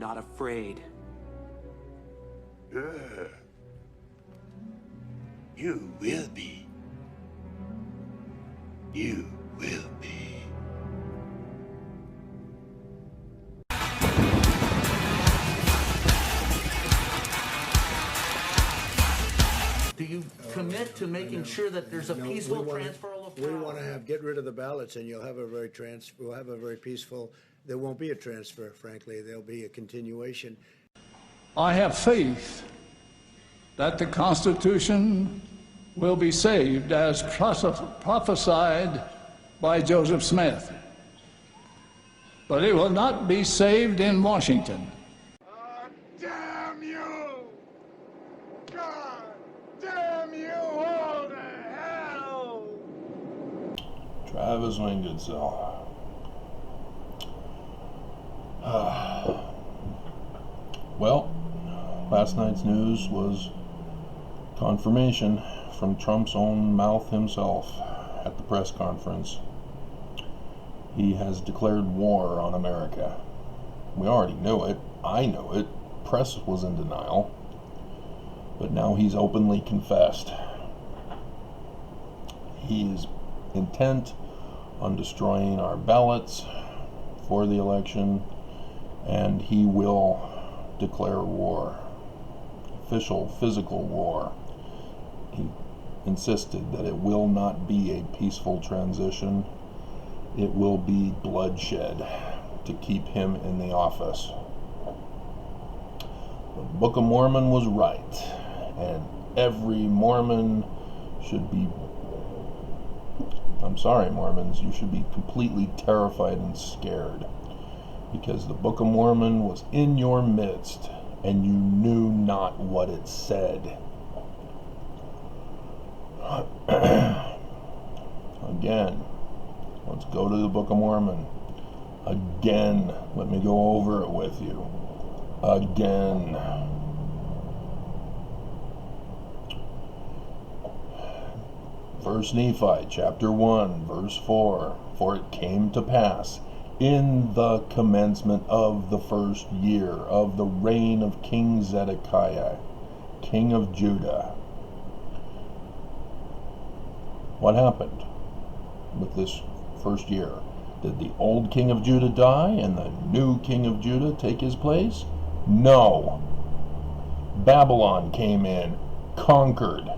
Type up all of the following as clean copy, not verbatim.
not afraid. You will be. You will be. Do you commit to making sure that there's a peaceful transfer of power? We want to get rid of the ballots, and we'll have a very peaceful. There won't be a transfer, frankly. There'll be a continuation. I have faith that the Constitution will be saved as prophesied by Joseph Smith. But it will not be saved in Washington. Damn you! God damn you all to hell! Travis Wingedsill. Well, last night's news was confirmation from Trump's own mouth himself at the press conference. He has declared war on America. We already knew it. I knew it. Press was in denial. But now he's openly confessed. He is intent on destroying our ballots for the election, and he will declare war. Official, physical war. He insisted that it will not be a peaceful transition. It will be bloodshed to keep him in the office. The Book of Mormon was right, and every Mormon should be, I'm sorry, Mormons, you should be completely terrified and scared, because the Book of Mormon was in your midst, and you knew not what it said. Again, let's go to the Book of Mormon. Again, let me go over it with you. Again. First Nephi, chapter 1, verse 4. For it came to pass in the commencement of the first year of the reign of King Zedekiah, king of Judah. What happened with this first year? Did the old king of Judah die and the new king of Judah take his place? No. Babylon came in, conquered,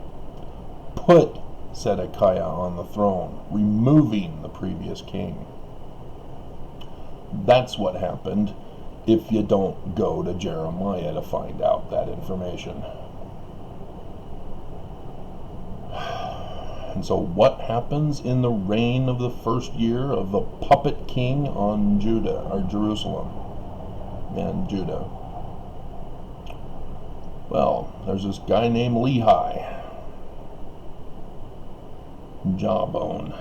put Zedekiah on the throne, removing the previous king. That's what happened if you don't go to Jeremiah to find out that information. And so what happens in the reign of the first year of the puppet king on Judah, or Jerusalem and Judah? Well, there's this guy named Lehi, Jawbone.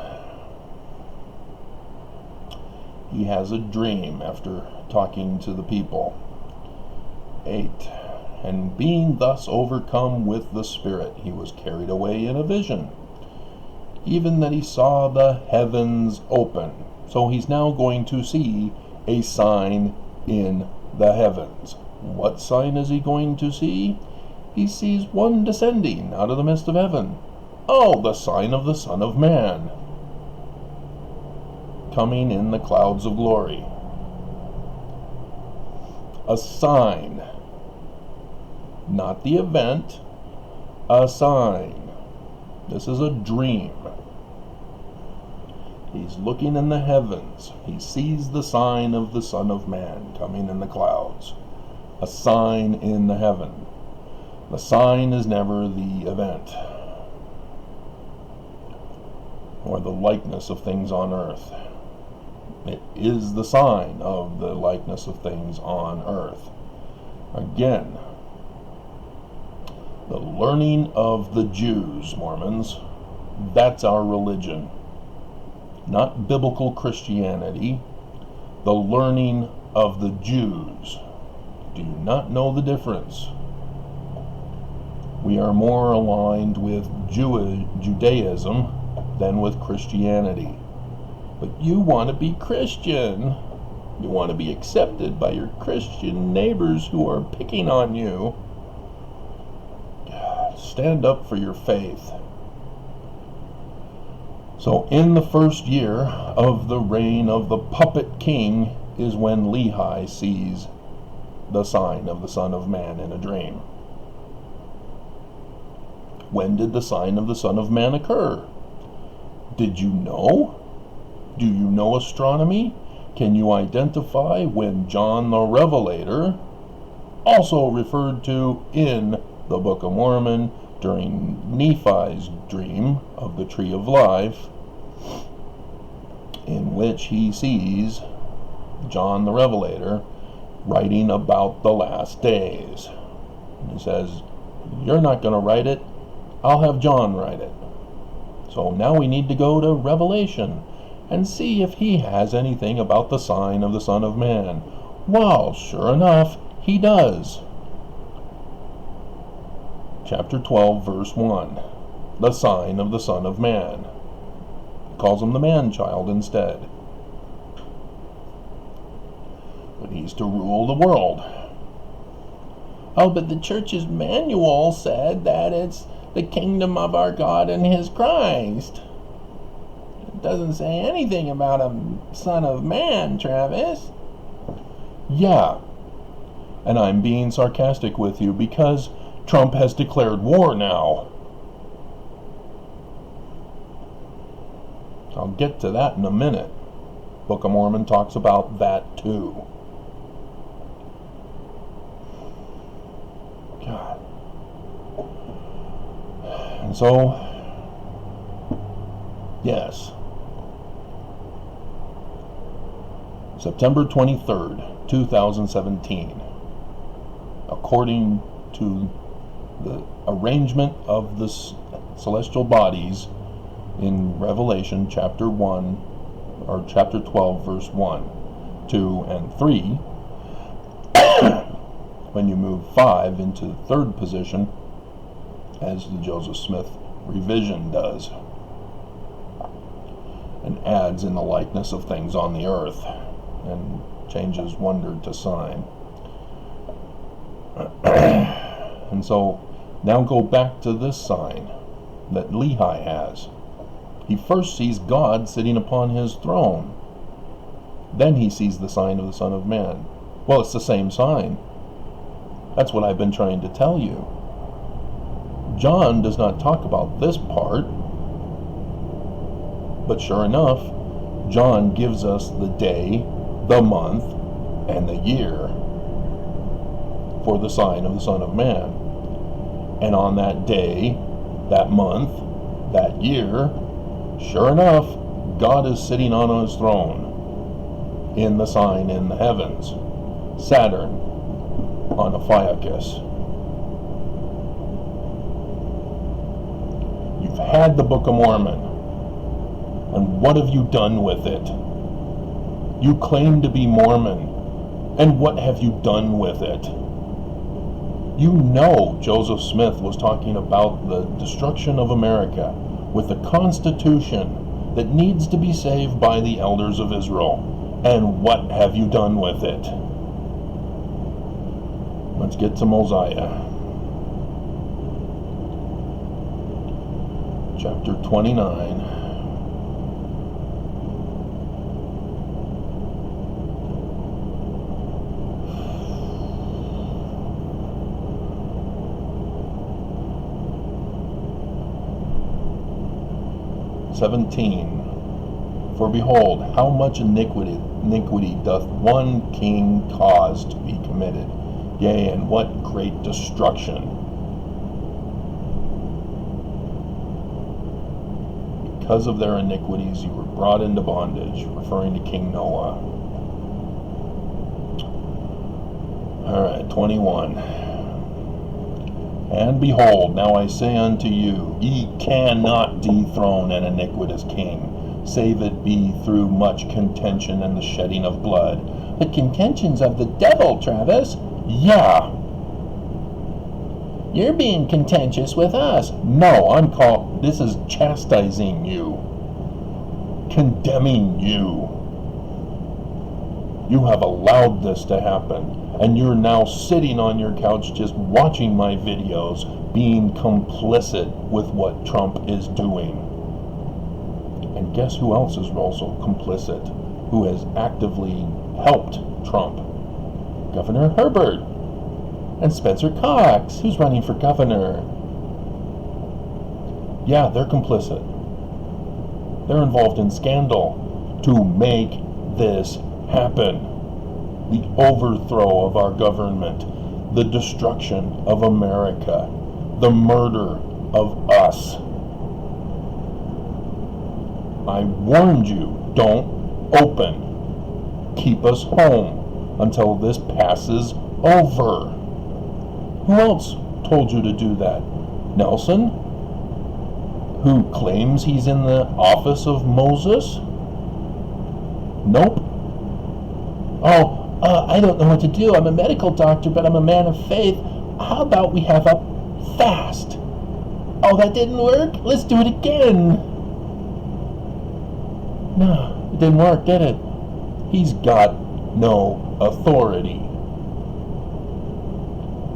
He has a dream after talking to the people. 8. And being thus overcome with the Spirit, he was carried away in a vision, even that he saw the heavens open. So he's now going to see a sign in the heavens. What sign is he going to see? He sees one descending out of the midst of heaven. Oh, the sign of the Son of Man, coming in the clouds of glory. A sign, not the event, a sign. This is a dream. He's looking in the heavens. He sees the sign of the Son of Man coming in the clouds. A sign in the heaven. The sign is never the event or the likeness of things on earth. It is the sign of the likeness of things on earth. Again, the learning of the Jews, Mormons, that's our religion. Not biblical Christianity, the learning of the Jews. Do you not know the difference? We are more aligned with Judaism than with Christianity. But you want to be Christian. You want to be accepted by your Christian neighbors who are picking on you. Stand up for your faith. So in the first year of the reign of the puppet king is when Lehi sees the sign of the Son of Man in a dream. When did the sign of the Son of Man occur? Did you know? Do you know astronomy? Can you identify when John the Revelator, also referred to in the Book of Mormon during Nephi's dream of the Tree of Life, in which he sees John the Revelator writing about the last days? And he says, "You're not going to write it, I'll have John write it." So now we need to go to Revelation and see if he has anything about the sign of the Son of Man. Well, sure enough, he does. Chapter 12, verse 1. The sign of the Son of Man. He calls him the man-child instead. But he's to rule the world. Oh, but the church's manual said that it's the kingdom of our God and his Christ. It doesn't say anything about a Son of Man, Travis. Yeah, and I'm being sarcastic with you because Trump has declared war now. I'll get to that in a minute. Book of Mormon talks about that too. God. And so, yes, September 23rd, 2017, according to the arrangement of the celestial bodies in Revelation chapter 1, or chapter 12, verse 1, 2, and 3, when you move 5 into the third position, as the Joseph Smith revision does, and adds in the likeness of things on the earth, and changes wonder to sign. And so, now go back to this sign that Lehi has. He first sees God sitting upon his throne. Then he sees the sign of the Son of Man. Well, it's the same sign. That's what I've been trying to tell you. John does not talk about this part, but sure enough, John gives us the day, the month, and the year for the sign of the Son of Man. And on that day, that month, that year, sure enough, God is sitting on his throne in the sign in the heavens, Saturn on Ophiuchus. You've had the Book of Mormon, and what have you done with it? You claim to be Mormon, and what have you done with it? You know Joseph Smith was talking about the destruction of America with a constitution that needs to be saved by the elders of Israel. And what have you done with it? Let's get to Mosiah. Chapter 29. For behold, how much iniquity doth one king cause to be committed, yea, and what great destruction. Because of their iniquities you were brought into bondage, referring to King Noah. Alright, 21. And behold, now I say unto you, ye cannot dethrone an iniquitous king, save it be through much contention and the shedding of blood. The contentions of the devil, Travis? Yeah. You're being contentious with us. No, this is chastising you, condemning you. You have allowed this to happen, and you're now sitting on your couch just watching my videos, being complicit with what Trump is doing. And guess who else is also complicit, who has actively helped Trump? Governor Herbert and Spencer Cox, who's running for governor. Yeah, they're complicit. They're involved in scandal to make this happen. The overthrow of our government, the destruction of America, the murder of us. I warned you, don't open. Keep us home until this passes over. Who else told you to do that? Nelson, who claims he's in the office of Moses? Nope. Oh, I don't know what to do. I'm a medical doctor, but I'm a man of faith. How about we have a fast? Oh, that didn't work? Let's do it again. No, it didn't work, did it? He's got no authority.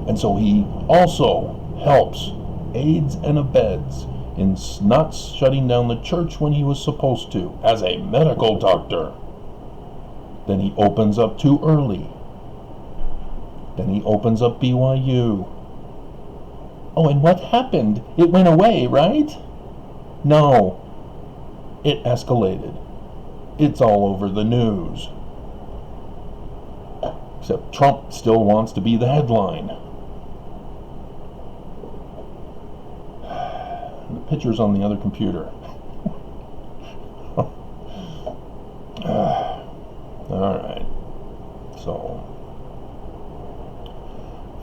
And so he also helps, aids and abets in not shutting down the church when he was supposed to, as a medical doctor. Then he opens up too early. Then he opens up BYU. Oh, and what happened? It went away, right? No. It escalated. It's all over the news. Except Trump still wants to be the headline. The picture's on the other computer. Alright. So.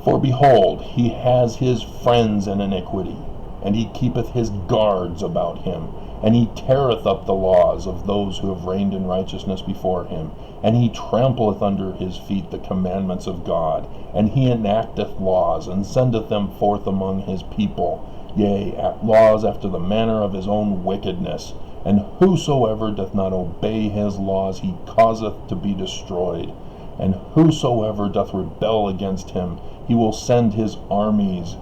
For behold, he has his friends in iniquity, and he keepeth his guards about him, and he teareth up the laws of those who have reigned in righteousness before him, and he trampleth under his feet the commandments of God, and he enacteth laws, and sendeth them forth among his people, yea, laws after the manner of his own wickedness. And whosoever doth not obey his laws, he causeth to be destroyed. And whosoever doth rebel against him, he will send his armies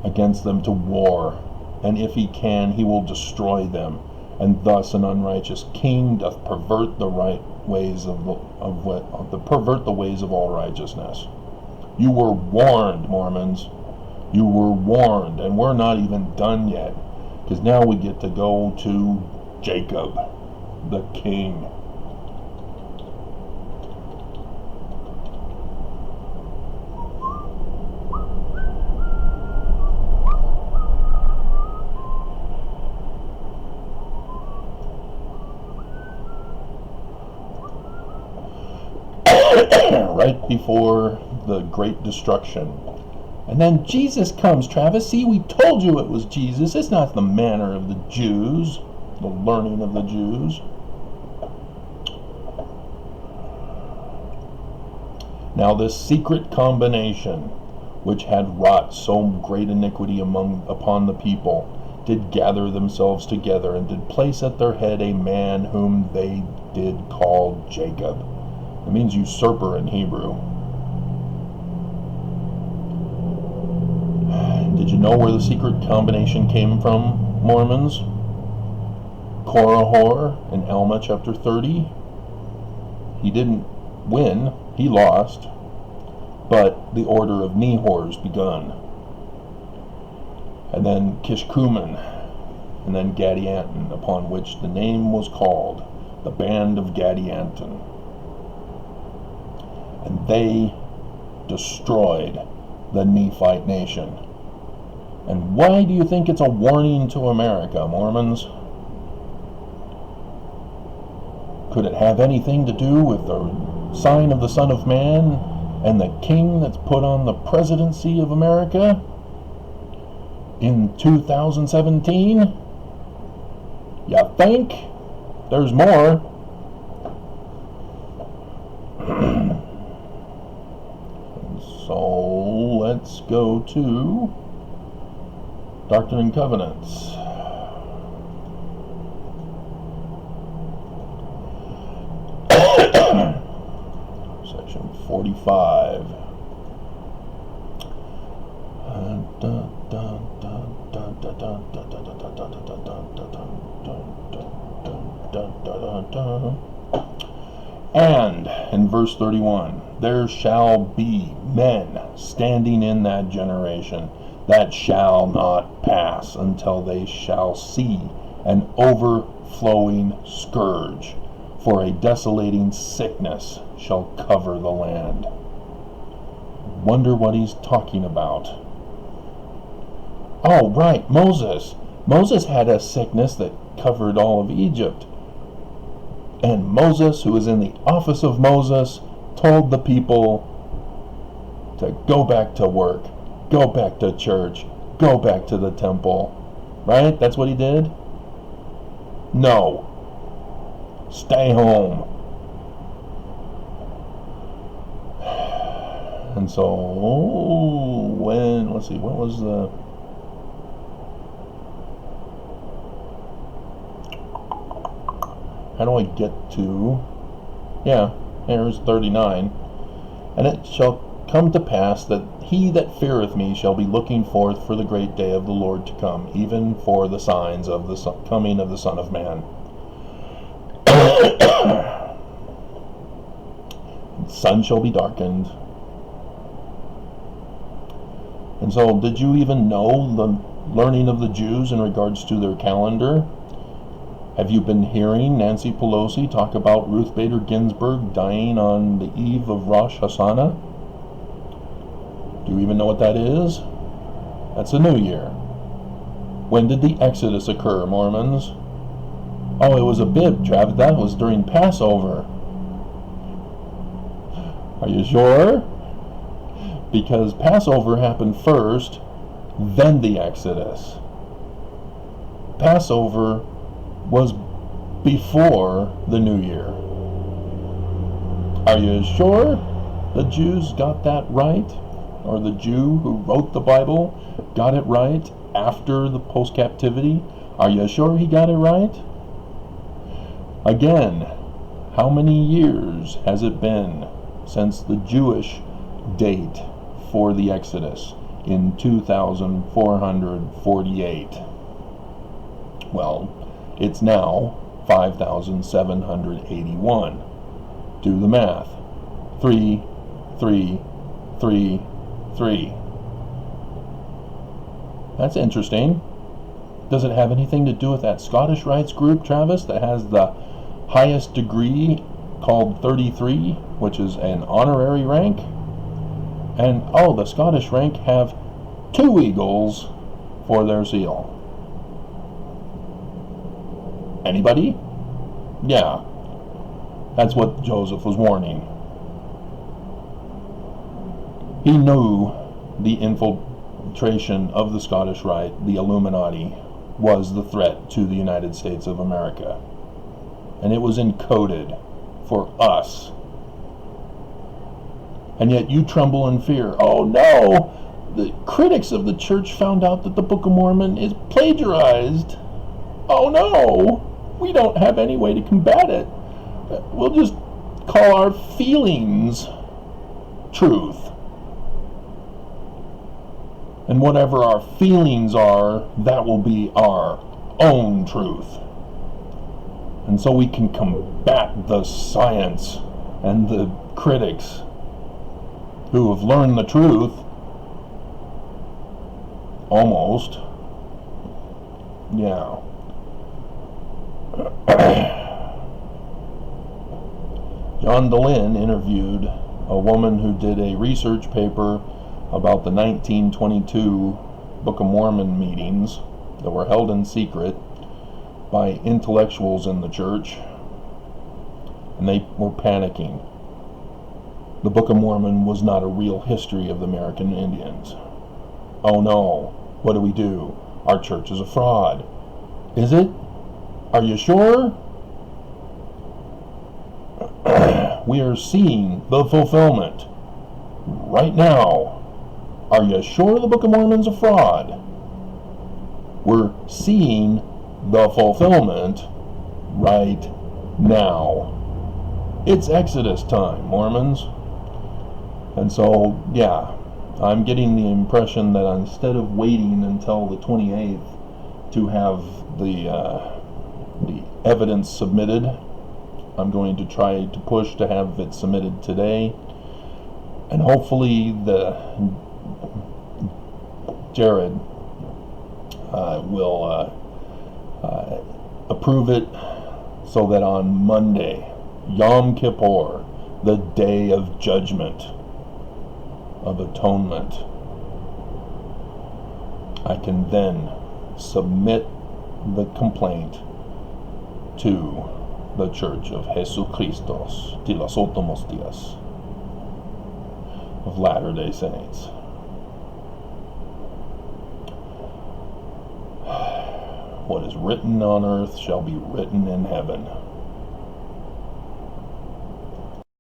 against them to war. And if he can, he will destroy them. And thus an unrighteous king doth pervert the right ways pervert the ways of all righteousness. You were warned, Mormons. You were warned, and we're not even done yet, because now we get to go to Jacob, the king. Right before the great destruction. And then Jesus comes, Travis. See, we told you it was Jesus. It's not the manner of the Jews, the learning of the Jews. Now this secret combination, which had wrought so great iniquity upon the people, did gather themselves together, and did place at their head a man whom they did call Jacob. It means usurper in Hebrew. Did you know where the secret combination came from, Mormons? Korihor in Alma chapter 30. He didn't win, he lost, but the order of Nehor's begun. And then Kishkumen, and then Gadianton, upon which the name was called, the band of Gadianton. And they destroyed the Nephite nation. And why do you think it's a warning to America, Mormons? Could it have anything to do with the sign of the Son of Man and the king that's put on the presidency of America in 2017? You think? There's more. So let's go to Doctrine and Covenants. 45. And in verse 31, there shall be men standing in that generation that shall not pass until they shall see an overflowing scourge, for a desolating sickness shall cover the land. Wonder what he's talking about. Oh, right, Moses. Moses had a sickness that covered all of Egypt. And Moses, who was in the office of Moses, told the people to go back to work, go back to church, go back to the temple. Right? That's what he did? No. Stay home. And so, when was the... How do I get to... Yeah, here's 39. And it shall come to pass that he that feareth me shall be looking forth for the great day of the Lord to come, even for the signs of the coming of the Son of Man. The sun shall be darkened. And so, did you even know the learning of the Jews in regards to their calendar? Have you been hearing Nancy Pelosi talk about Ruth Bader Ginsburg dying on the eve of Rosh Hashanah? Do you even know what that is? That's a new year. When did the Exodus occur, Mormons? Oh, it was a bib, Travis. That was during Passover. Are you sure? Because Passover happened first, then the Exodus. Passover was before the New Year. Are you sure the Jews got that right? Or the Jew who wrote the Bible got it right after the post-captivity? Are you sure he got it right? Again, how many years has it been since the Jewish date for the Exodus in 2448? Well, it's now 5,781. Do the math. 3, 3, 3, 3. That's interesting. Does it have anything to do with that Scottish Rites group, Travis, that has the highest degree called 33, which is an honorary rank? And, oh, the Scottish rank have 2 eagles for their seal. Anybody? Yeah. That's what Joseph was warning. He knew the infiltration of the Scottish Rite, the Illuminati, was the threat to the United States of America. And it was encoded for us. And yet you tremble in fear. Oh no! The critics of the church found out that the Book of Mormon is plagiarized. Oh no! We don't have any way to combat it. We'll just call our feelings truth. And whatever our feelings are, that will be our own truth. And so we can combat the science and the critics who have learned the truth, almost. Yeah. John Dehlin interviewed a woman who did a research paper about the 1922 Book of Mormon meetings that were held in secret by intellectuals in the church, and they were panicking. The Book of Mormon was not a real history of the American Indians. Oh no, what do we do? Our church is a fraud. Is it? Are you sure? We are seeing the fulfillment right now. Are you sure the Book of Mormon's a fraud? We're seeing the fulfillment right now. It's Exodus time, Mormons. And so, yeah, I'm getting the impression that instead of waiting until the 28th to have the evidence submitted, I'm going to try to push to have it submitted today, and hopefully Jared will approve it, so that on Monday, Yom Kippur, the day of judgment, of atonement, I can then submit the complaint to the Church of Jesucristos de los Últimos Días of Latter-day Saints. What is written on earth shall be written in heaven.